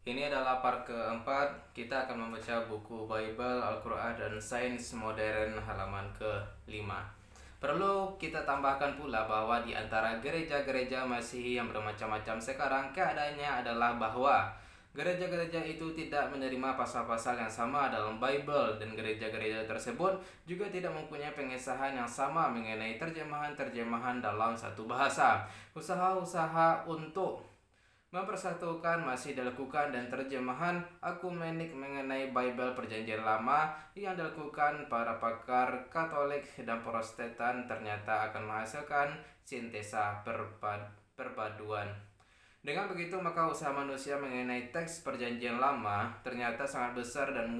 Ini adalah part keempat. Kita akan membaca buku Bible, Al-Quran, dan Sains Modern halaman ke-5. Perlu kita tambahkan pula bahwa di antara gereja-gereja Masihi yang bermacam-macam sekarang, keadaannya adalah bahwa gereja-gereja itu tidak menerima pasal-pasal yang sama dalam Bible, dan gereja-gereja tersebut juga tidak mempunyai pengesahan yang sama mengenai terjemahan-terjemahan dalam satu bahasa. Usaha-usaha untuk mempersatukan masih dilakukan, dan terjemahan akumenik mengenai Bible Perjanjian Lama yang dilakukan para pakar Katolik dan Protestan ternyata akan menghasilkan sintesa perpaduan. Dengan begitu, maka usaha manusia mengenai teks Perjanjian Lama ternyata sangat besar, dan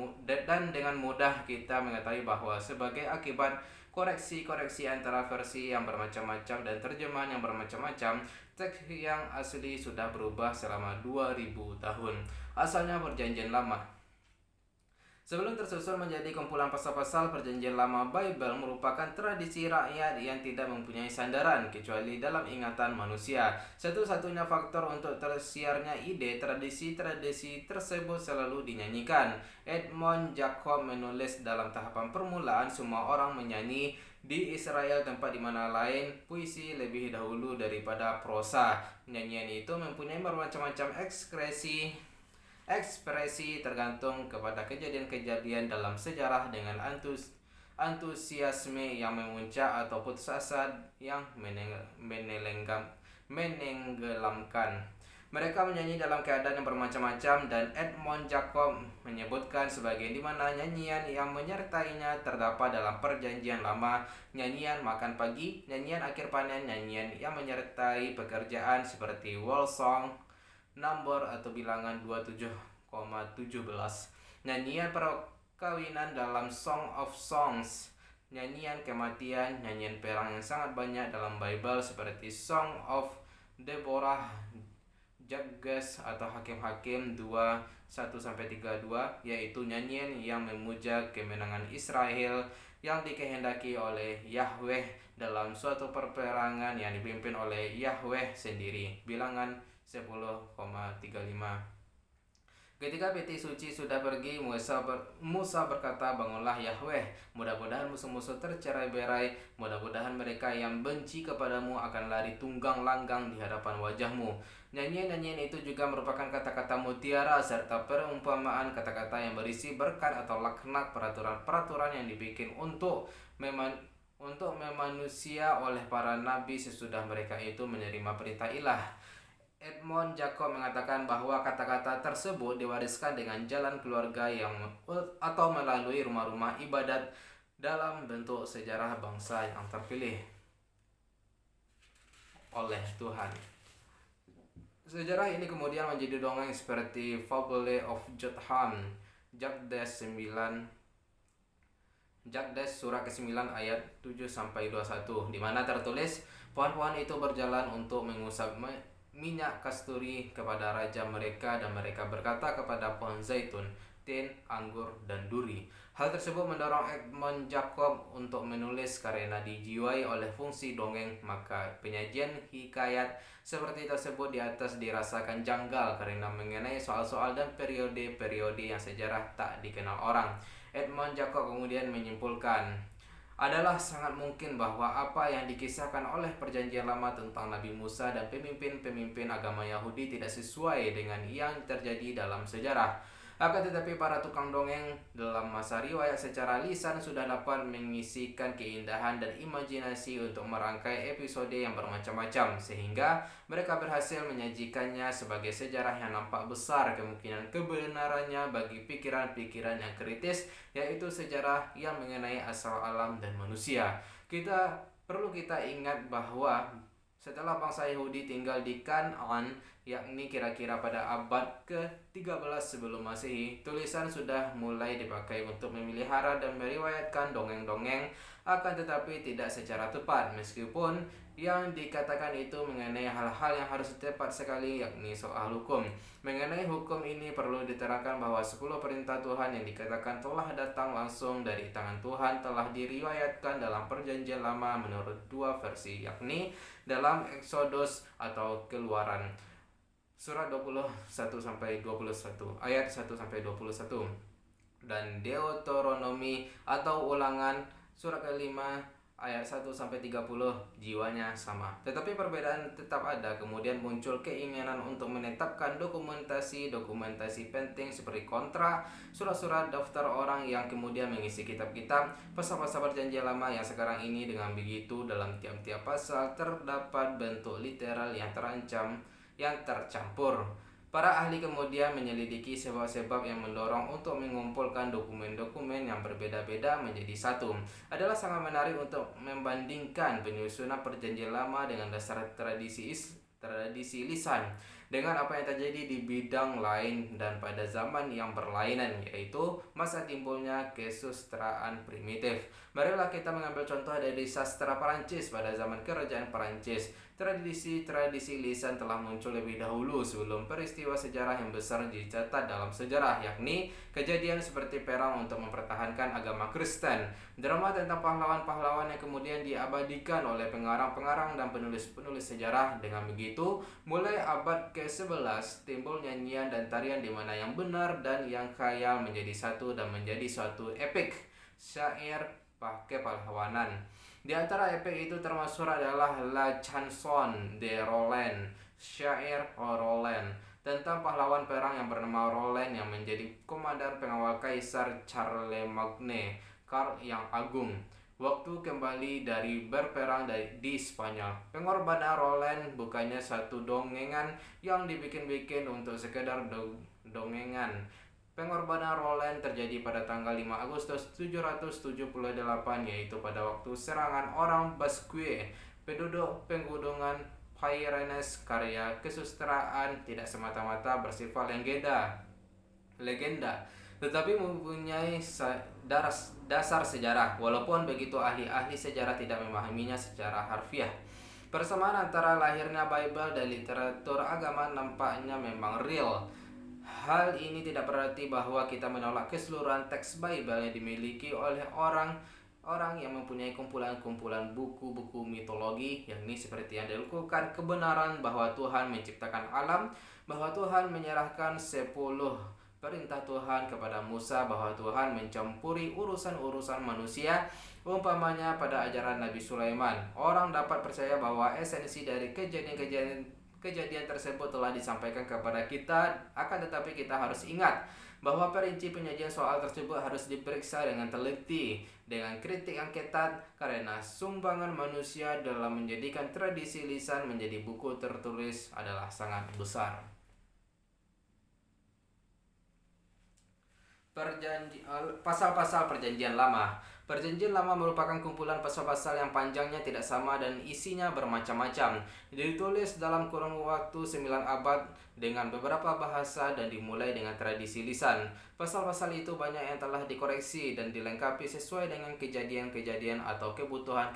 dengan mudah kita mengetahui bahwa sebagai akibat koreksi-koreksi antara versi yang bermacam-macam dan terjemahan yang bermacam-macam, teks yang asli sudah berubah selama 2000 tahun. Asalnya Perjanjian Lama sebelum tersusun menjadi kumpulan pasal-pasal Perjanjian Lama, Bible merupakan tradisi rakyat yang tidak mempunyai sandaran kecuali dalam ingatan manusia. Satu-satunya faktor untuk tersiarnya ide tradisi-tradisi tersebut selalu dinyanyikan. Edmond Jacob menulis dalam tahapan permulaan semua orang menyanyi di Israel, tempat di mana lain puisi lebih dahulu daripada prosa. Nyanyian itu mempunyai bermacam-macam ekspresi tergantung kepada kejadian-kejadian dalam sejarah dengan antusiasme yang memuncak atau putus asa yang menenggelamkan. Mereka menyanyi dalam keadaan yang bermacam-macam, dan Edmond Jacob menyebutkan sebagian di mana nyanyian yang menyertainya terdapat dalam Perjanjian Lama: nyanyian makan pagi, nyanyian akhir panen, nyanyian yang menyertai pekerjaan seperti World Song Number atau bilangan 27,17, nyanyian perkawinan dalam Song of Songs, nyanyian kematian, nyanyian perang yang sangat banyak dalam Bible seperti Song of Deborah, Judges atau Hakim-Hakim 2:1-32, yaitu nyanyian yang memuja kemenangan Israel yang dikehendaki oleh Yahweh dalam suatu peperangan yang dipimpin oleh Yahweh sendiri. Bilangan 10,35. Ketika peti suci sudah pergi, Musa berkata, "Bangunlah Yahweh, mudah-mudahan musuh-musuh tercerai-berai, mudah-mudahan mereka yang benci kepadamu akan lari tunggang langgang di hadapan wajahmu." Nyanyian-nyanyian itu juga merupakan kata-kata mutiara serta perumpamaan kata-kata yang berisi berkat atau laknat, peraturan-peraturan yang dibikin untuk memanusia oleh para nabi sesudah mereka itu menerima perintah ilah. Edmond Jacob mengatakan bahwa kata-kata tersebut diwariskan dengan jalan keluarga atau melalui rumah-rumah ibadat dalam bentuk sejarah bangsa yang terpilih oleh Tuhan. Sejarah ini kemudian menjadi dongeng seperti Fable of Jotham, Judges surah ke-9 ayat 7-21, di mana tertulis, "Pohon-pohon itu berjalan untuk mengusap minyak kasturi kepada raja mereka, dan mereka berkata kepada pohon zaitun, tin, anggur, dan duri." Hal tersebut mendorong Edmond Jacob untuk menulis karena dijiwai oleh fungsi dongeng, maka penyajian hikayat seperti tersebut di atas dirasakan janggal karena mengenai soal-soal dan periode-periode yang sejarah tak dikenal orang. Edmond Jacob kemudian menyimpulkan, adalah sangat mungkin bahwa apa yang dikisahkan oleh Perjanjian Lama tentang Nabi Musa dan pemimpin-pemimpin agama Yahudi tidak sesuai dengan yang terjadi dalam sejarah. Akan tetapi para tukang dongeng dalam masa riwayat secara lisan sudah dapat mengisikan keindahan dan imajinasi untuk merangkai episode yang bermacam-macam, sehingga mereka berhasil menyajikannya sebagai sejarah yang nampak besar kemungkinan kebenarannya bagi pikiran-pikiran yang kritis, yaitu sejarah yang mengenai asal alam dan manusia. Perlu kita ingat bahwa setelah bangsa Yahudi tinggal di Kanaan, yakni kira-kira pada abad ke-13 sebelum Masehi, tulisan sudah mulai dipakai untuk memelihara dan meriwayatkan dongeng-dongeng, akan tetapi tidak secara tepat, meskipun yang dikatakan itu mengenai hal-hal yang harus tepat sekali, yakni soal hukum. Mengenai hukum ini perlu diterangkan bahwa 10 perintah Tuhan yang dikatakan telah datang langsung dari tangan Tuhan telah diriwayatkan dalam Perjanjian Lama menurut dua versi, yakni dalam Exodus atau Keluaran Surat 21 ayat 1 sampai 21. Dan Deuteronomi atau Ulangan surat kelima ayat 1 sampai 30 jiwanya sama. Tetapi perbedaan tetap ada. Kemudian muncul keinginan untuk menetapkan dokumentasi penting seperti kontrak, surat-surat, daftar orang yang kemudian mengisi kitab-kitab, pasal-pasal perjanjian lama yang sekarang ini. Dengan begitu dalam tiap-tiap pasal terdapat bentuk literal yang tercampur. Para ahli kemudian menyelidiki sebab-sebab yang mendorong untuk mengumpulkan dokumen-dokumen yang berbeda-beda menjadi satu. Adalah sangat menarik untuk membandingkan penyusunan perjanjian lama dengan dasar tradisi lisan dengan apa yang terjadi di bidang lain dan pada zaman yang berlainan, yaitu masa timbulnya kesusastraan primitif. Marilah kita mengambil contoh dari sastra Perancis pada zaman kerajaan Perancis. Tradisi lisan telah muncul lebih dahulu sebelum peristiwa sejarah yang besar dicatat dalam sejarah, yakni kejadian seperti perang untuk mempertahankan agama Kristen, drama tentang pahlawan-pahlawan yang kemudian diabadikan oleh pengarang-pengarang dan penulis-penulis sejarah. Dengan begitu, mulai abad ke-11 timbul nyanyian dan tarian di mana yang benar dan yang khayal menjadi satu dan menjadi suatu epik, syair kepahlawanan. Di antara epik itu termasuk adalah La Chanson de Roland, syair Roland, tentang pahlawan perang yang bernama Roland yang menjadi komandan pengawal Kaisar Charlemagne, Karl yang Agung, waktu kembali dari berperang di Spanyol. Pengorbanan Roland bukannya satu dongengan yang dibikin-bikin untuk sekedar dongengan. Pengorbanan Roland terjadi pada tanggal 5 Agustus 778, yaitu pada waktu serangan orang Basque, penduduk pegunungan Pyrenees. Karya kesusastraan tidak semata-mata bersifat legenda, tetapi mempunyai dasar sejarah. Walaupun begitu, ahli-ahli sejarah tidak memahaminya secara harfiah. Persamaan antara lahirnya Bible dan literatur agama nampaknya memang real. Hal ini tidak berarti bahwa kita menolak keseluruhan teks Bible yang dimiliki oleh orang yang mempunyai kumpulan-kumpulan buku-buku mitologi, yakni seperti yang dilakukan kebenaran bahwa Tuhan menciptakan alam, bahwa Tuhan menyerahkan 10 perintah Tuhan kepada Musa, bahwa Tuhan mencampuri urusan-urusan manusia, umpamanya pada ajaran Nabi Sulaiman. Orang dapat percaya bahwa esensi dari kejadian tersebut telah disampaikan kepada kita, akan tetapi kita harus ingat bahwa perinci penyajian soal tersebut harus diperiksa dengan teliti, dengan kritik yang ketat, karena sumbangan manusia dalam menjadikan tradisi lisan menjadi buku tertulis adalah sangat besar. Pasal-pasal Perjanjian Lama. Perjanjian Lama merupakan kumpulan pasal-pasal yang panjangnya tidak sama dan isinya bermacam-macam. Ditulis dalam kurun waktu 9 abad dengan beberapa bahasa dan dimulai dengan tradisi lisan. Pasal-pasal itu banyak yang telah dikoreksi dan dilengkapi sesuai dengan kejadian-kejadian atau kebutuhan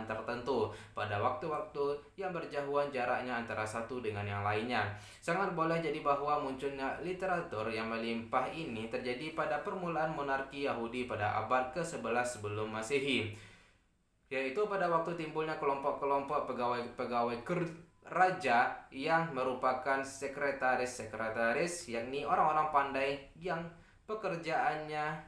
tertentu pada waktu-waktu yang berjauhan jaraknya antara satu dengan yang lainnya. Sangat boleh jadi bahwa munculnya literatur yang melimpah ini terjadi pada permulaan monarki Yahudi pada abad ke-11 sebelum Masehi, yaitu pada waktu timbulnya kelompok-kelompok pegawai raja yang merupakan sekretaris, yakni orang-orang pandai yang pekerjaannya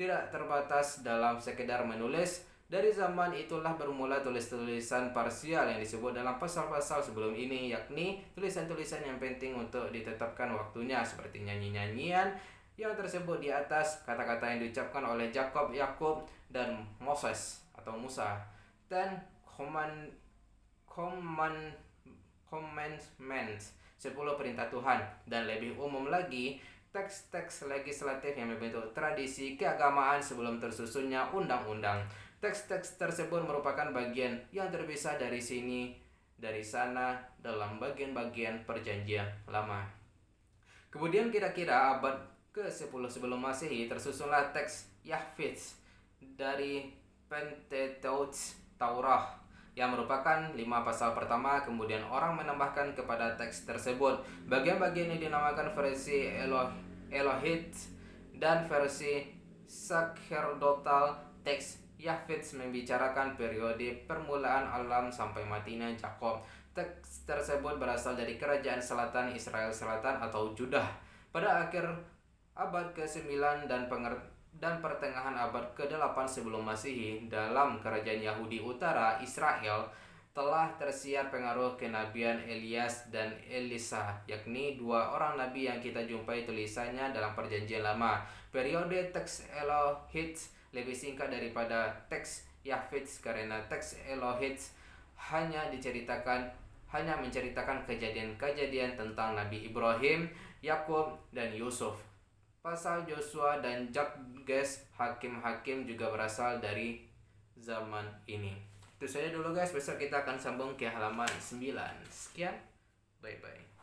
tidak terbatas dalam sekedar menulis. Dari zaman itulah bermula tulisan parsial yang disebut dalam pasal-pasal sebelum ini, yakni tulisan-tulisan yang penting untuk ditetapkan waktunya, seperti nyanyi-nyanyian yang tersebut di atas, kata-kata yang diucapkan oleh Yakub dan Moses atau Musa, dan commandments, 10 perintah Tuhan, dan lebih umum lagi teks-teks legislatif yang membentuk tradisi keagamaan sebelum tersusunnya undang-undang. Teks-teks tersebut merupakan bagian yang terpisah dari sana dalam bagian-bagian Perjanjian Lama. Kemudian kira-kira abad ke-10 sebelum Masehi tersusunlah teks Yahfitz dari Pentateuch Taurat yang merupakan 5 pasal pertama. Kemudian orang menambahkan kepada teks tersebut bagian-bagian yang dinamakan versi Elohit dan versi sacerdotal. Teks Yahfitz membicarakan periode permulaan alam sampai matinya Jakob. Teks tersebut berasal dari Kerajaan Selatan Israel Selatan atau Judah. Pada akhir abad ke-9 dan pertengahan abad ke-8 sebelum Masehi, dalam Kerajaan Yahudi Utara Israel telah tersiar pengaruh kenabian Elias dan Elisa, yakni dua orang nabi yang kita jumpai tulisannya dalam Perjanjian Lama. Periode teks Elohit lebih singkat daripada teks Yahweh karena teks Elohit hanya menceritakan kejadian-kejadian tentang Nabi Ibrahim, Yakub, dan Yusuf. Pasal Joshua dan Judges, hakim-hakim juga berasal dari zaman ini. Itu saja dulu guys, besok kita akan sambung ke halaman 9. Sekian, bye-bye.